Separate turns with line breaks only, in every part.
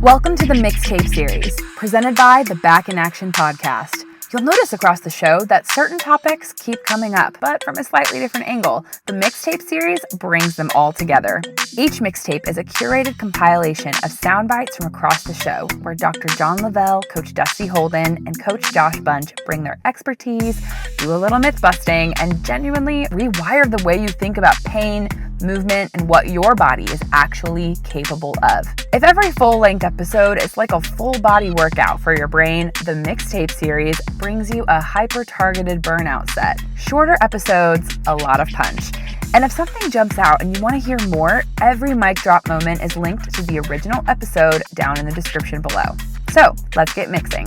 Welcome to the Mixtape series, presented by the Back in Action podcast. You'll notice across the show that certain topics keep coming up, but from a slightly different angle. The Mixtape series brings them all together. Each mixtape is a curated compilation of sound bites from across the show, where Dr. John Lavelle, Coach Dusty Holden, and Coach Josh Bunch bring their expertise, do a little myth busting, and genuinely rewire the way you think about pain, movement, and what your body is actually capable of. If every full-length episode is like a full-body workout for your brain, the Mixtape series brings you a hyper-targeted burnout set. Shorter episodes, a lot of punch. And if something jumps out and you want to hear more, every mic drop moment is linked to the original episode down in the description below. So, let's get mixing.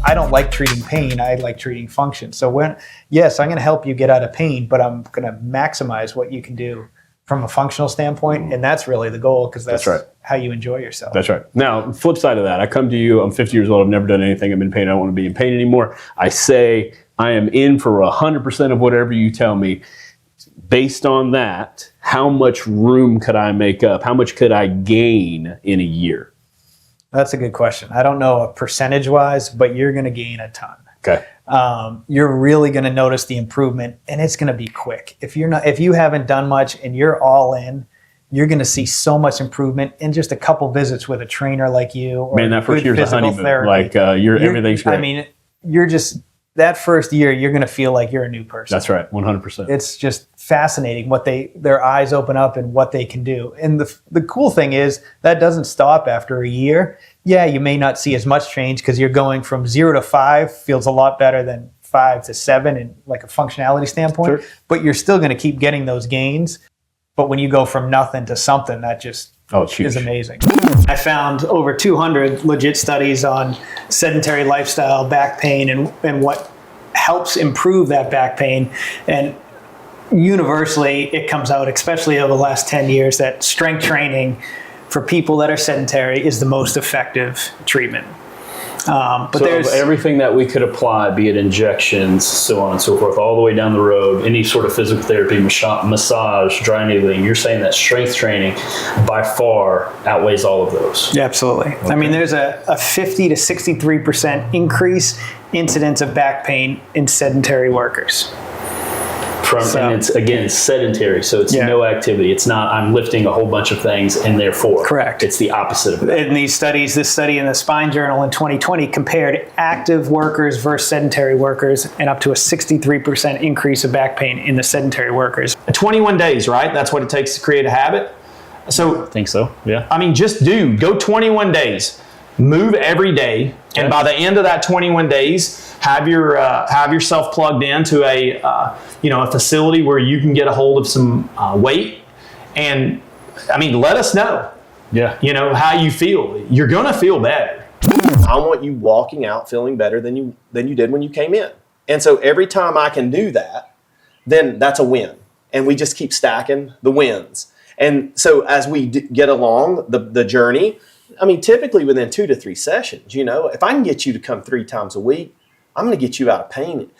I don't like treating pain, I like treating function. So yes, I'm going to help you get out of pain, but I'm going to maximize what you can do from a functional standpoint, and that's really the goal, because that's right. How you enjoy yourself.
That's right. Now, flip side of that, I come to you, I'm 50 years old, I've never done anything, I'm in pain, I don't want to be in pain anymore. I say I am in for 100% of whatever you tell me. Based on that, how much room could I make up? How much could I gain in a year?
That's a good question. I don't know percentage-wise, but you're going to gain a ton.
Okay.
You're really going to notice the improvement, and it's going to be quick. If you haven't done much and you're all in, you're going to see so much improvement in just a couple visits with a trainer like you. Or
man, that first year's a honeymoon. Therapy. Everything's great.
I mean, that first year, you're going to feel like you're a new person.
That's right, 100%.
It's just fascinating what their eyes open up and what they can do. And the cool thing is that doesn't stop after a year. Yeah, you may not see as much change because you're going from 0 to 5 feels a lot better than 5 to 7 in like a functionality standpoint. Sure. But you're still going to keep getting those gains. But when you go from nothing to something, that just is amazing. I found over 200 legit studies on sedentary lifestyle, back pain, and what helps improve that back pain. And universally, it comes out, especially over the last 10 years, that strength training for people that are sedentary is the most effective treatment. But
so there's everything that we could apply, be it injections, so on and so forth, all the way down the road, any sort of physical therapy, massage, dry needling, you're saying that strength training by far outweighs all of those?
Yeah, absolutely. Okay. I mean, there's a 50 to 63% increase incidence of back pain in sedentary workers.
And it's, again, sedentary, so it's no activity. It's not, I'm lifting a whole bunch of things and therefore.
Correct.
It's the opposite of that.
In these studies, this study in the Spine Journal in 2020 compared active workers versus sedentary workers, and up to a 63% increase of back pain in the sedentary workers.
21 days, right? That's what it takes to create a habit. So
I think so, yeah.
I mean, go 21 days. Move every day, and by the end of that 21 days, have yourself plugged into a facility where you can get a hold of some weight, and I mean, let us know.
Yeah,
how you feel. You're gonna feel better.
I want you walking out feeling better than you did when you came in, and so every time I can do that, then that's a win, and we just keep stacking the wins. And so as we get along the journey. I mean, typically within 2 to 3 sessions, if I can get you to come 3 times a week, I'm going to get you out of pain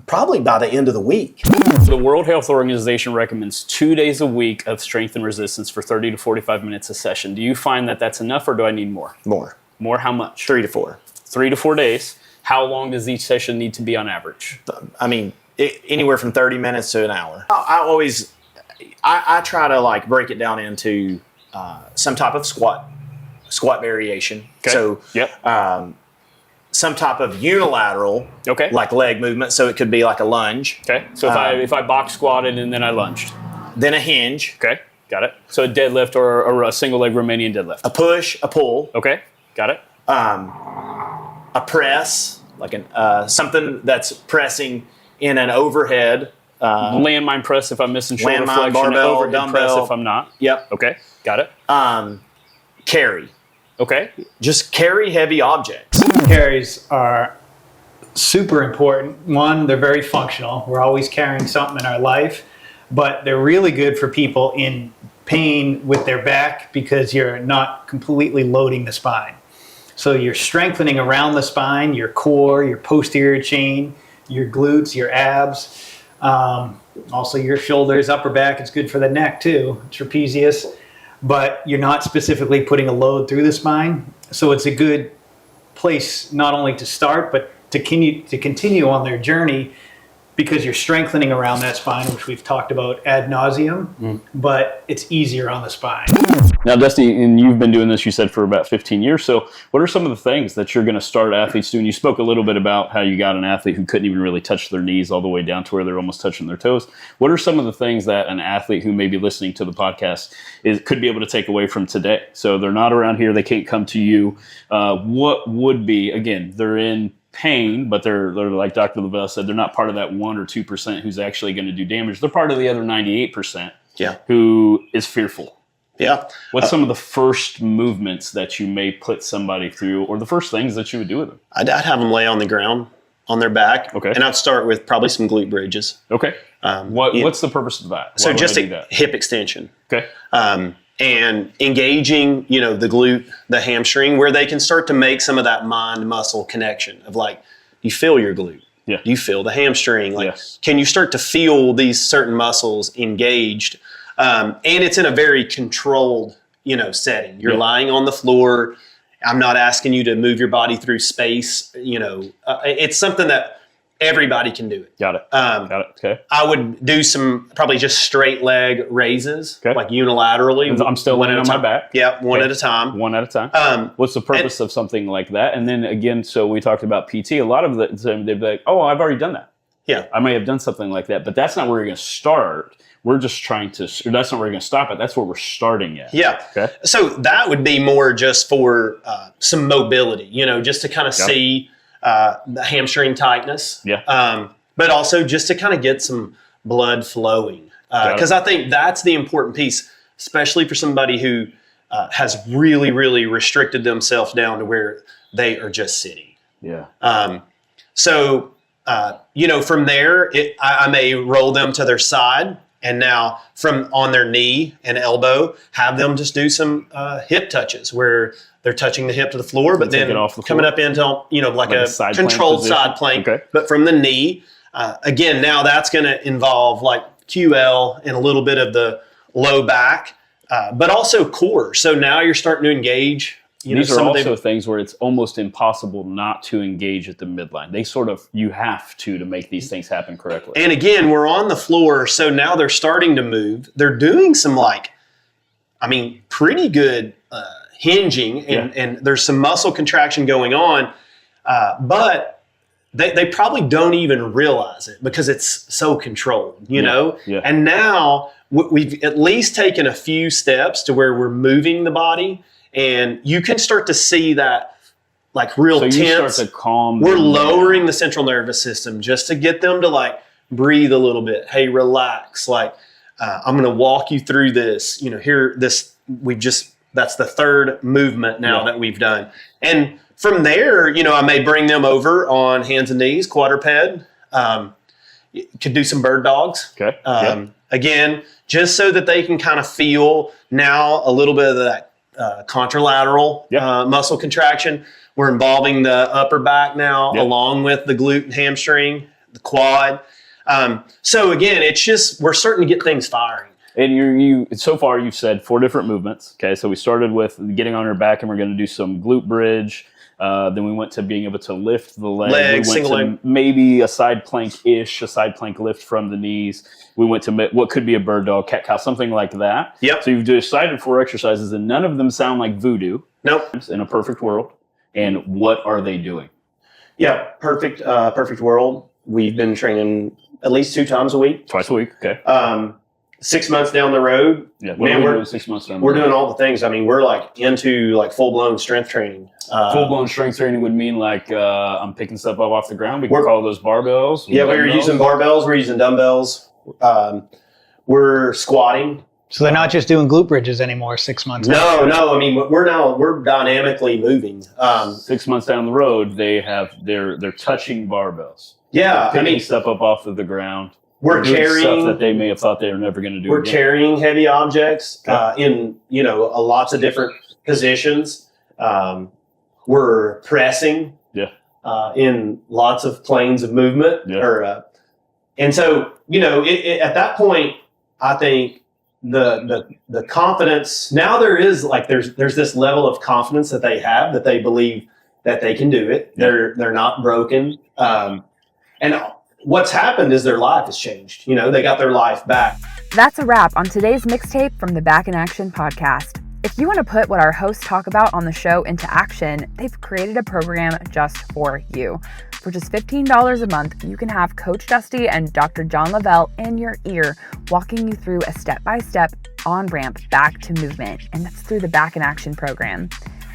probably by the end of the week.
The World Health Organization recommends 2 days a week of strength and resistance for 30 to 45 minutes a session. Do you find that that's enough, or do I need more?
More.
More how much?
3 to 4.
3 to 4 days. How long does each session need to be on average?
I mean, anywhere from 30 minutes to an hour. I try to break it down into some type of squat variation.
Okay.
So some type of unilateral, like leg movement. So it could be like a lunge.
Okay. So if I box squatted and then I lunged.
Then a hinge.
Okay. Got it. So a deadlift or a single leg Romanian deadlift.
A push, a pull.
Okay. Got it.
A press, like something that's pressing in an overhead.
Landmine press if I'm missing shoulder flexion.
Barbell,
overhead
dumbbell.
press if I'm not.
Yep.
Okay. Got it.
Carry.
Okay.
Just carry heavy objects.
Carries are super important. One, they're very functional. We're always carrying something in our life, but they're really good for people in pain with their back because you're not completely loading the spine. So you're strengthening around the spine, your core, your posterior chain, your glutes, your abs, also your shoulders, upper back. It's good for the neck too, trapezius. but you're not specifically putting a load through the spine. So it's a good place not only to start, but to continue on their journey, because you're strengthening around that spine, which we've talked about ad nauseum, but it's easier on the spine.
Now, Dusty, and you've been doing this, you said, for about 15 years. So what are some of the things that you're going to start athletes doing? You spoke a little bit about how you got an athlete who couldn't even really touch their knees all the way down to where they're almost touching their toes. What are some of the things that an athlete who may be listening to the podcast could be able to take away from today? So they're not around here, they can't come to you. What would be, again, they're in pain, but they're like Dr. Lavelle said, they're not part of that 1 or 2% who's actually going to do damage. They're part of the other 98% who is fearful.
Yeah.
What's some of the first movements that you may put somebody through, or the first things that you would do with them?
I'd have them lay on the ground on their back.
Okay.
And I'd start with probably some glute bridges.
Okay. What's the purpose of that?
So just a hip extension.
Okay.
And engaging, the glute, the hamstring, where they can start to make some of that mind-muscle connection of like, you feel your glute.
Yeah.
Do you feel the hamstring? Like,
Yes.
Can you start to feel these certain muscles engaged? And it's in a very controlled, setting. You're lying on the floor. I'm not asking you to move your body through space. It's something that everybody can do it.
Got it. Okay.
I would do some probably just straight leg raises,
Okay.
like unilaterally.
I'm still laying on my back.
Yeah, one at a time.
One at a time. What's the purpose of something like that? And then again, so we talked about PT. A lot of the they'd be like, "Oh, I've already done that."
Yeah,
I may have done something like that, but that's not where you're going to start. We're just trying to. That's not where we're going to stop at. That's where we're starting at.
Yeah.
Okay.
So that would be more just for some mobility, just to kind of see the hamstring tightness.
Yeah.
But also just to kind of get some blood flowing, because I think that's the important piece, especially for somebody who has really, really restricted themselves down to where they are just sitting.
Yeah.
So from there, I may roll them to their side. And now from on their knee and elbow, have them just do some hip touches where they're touching the hip to the floor, but then coming up into, like a controlled side plank, but from the knee. Again, now that's going to involve like QL and a little bit of the low back, but also core. So now you're starting to engage.
These are also things where it's almost impossible not to engage at the midline. You have to make these things happen correctly.
And again, we're on the floor, so now they're starting to move. They're doing some pretty good hinging, and there's some muscle contraction going on, but they probably don't even realize it because it's so controlled, know?
Yeah.
And now we've at least taken a few steps to where we're moving the body. And you can start to see that like real tense.
You start to calm.
We're lowering the central nervous system just to get them to like breathe a little bit. Hey, relax. Like I'm going to walk you through this. That's the third movement now that we've done. And from there, I may bring them over on hands and knees, quadruped. Could do some bird dogs.
Okay.
Again, just so that they can kind of feel now a little bit of that contralateral muscle contraction. We're involving the upper back now along with the glute and hamstring, the quad. So again, it's just we're starting to get things firing.
And you so far you've said 4 different movements. Okay, so we started with getting on our back, and we're going to do some glute bridge. Then we went to being able to lift the leg. We went
single
to
leg.
Maybe a side plank-ish, a side plank lift from the knees. We went to what could be a bird dog, cat cow, something like that.
Yep.
So you've decided 4 exercises, and none of them sound like voodoo.
Nope.
In a perfect world. And what are they doing?
Yeah, perfect world. We've been training at least 2 times a week.
Twice a week, okay.
6 months down the road,
Yeah, we're 6 months down the
we're
road.
doing all the things. I mean, we're like into like full-blown strength training.
Full-blown strength training would mean like I'm picking stuff up off the ground. We can call those barbells.
Yeah, we're using barbells. We're using dumbbells. We're squatting.
So they're not just doing glute bridges anymore 6 months
No. I mean, we're dynamically moving.
6 months down the road, they're touching barbells.
Yeah,
Picking stuff up off of the ground.
We're
doing
carrying
stuff that they may have thought they were never going to do.
We're
again.
carrying heavy objects in lots of different positions. We're pressing in lots of planes of movement.
Yeah.
And so at that point, I think the confidence now there is like there's this level of confidence that they have, that they believe that they can do it. They're not broken. And what's happened is their life has changed. You know, they got their life back.
That's a wrap on today's mixtape from the Back in Action podcast. If you want to put what our hosts talk about on the show into action, they've created a program just for you. For just $15 a month, you can have Coach Dusty and Dr. John Lavelle in your ear, walking you through a step-by-step on-ramp back to movement, and that's through the Back in Action program.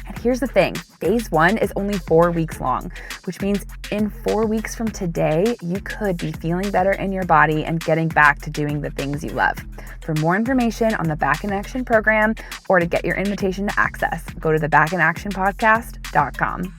And here's the thing, phase 1 is only 4 weeks long, which means in 4 weeks from today, you could be feeling better in your body and getting back to doing the things you love. For more information on the Back in Action program or to get your invitation to access, go to thebackinactionpodcast.com.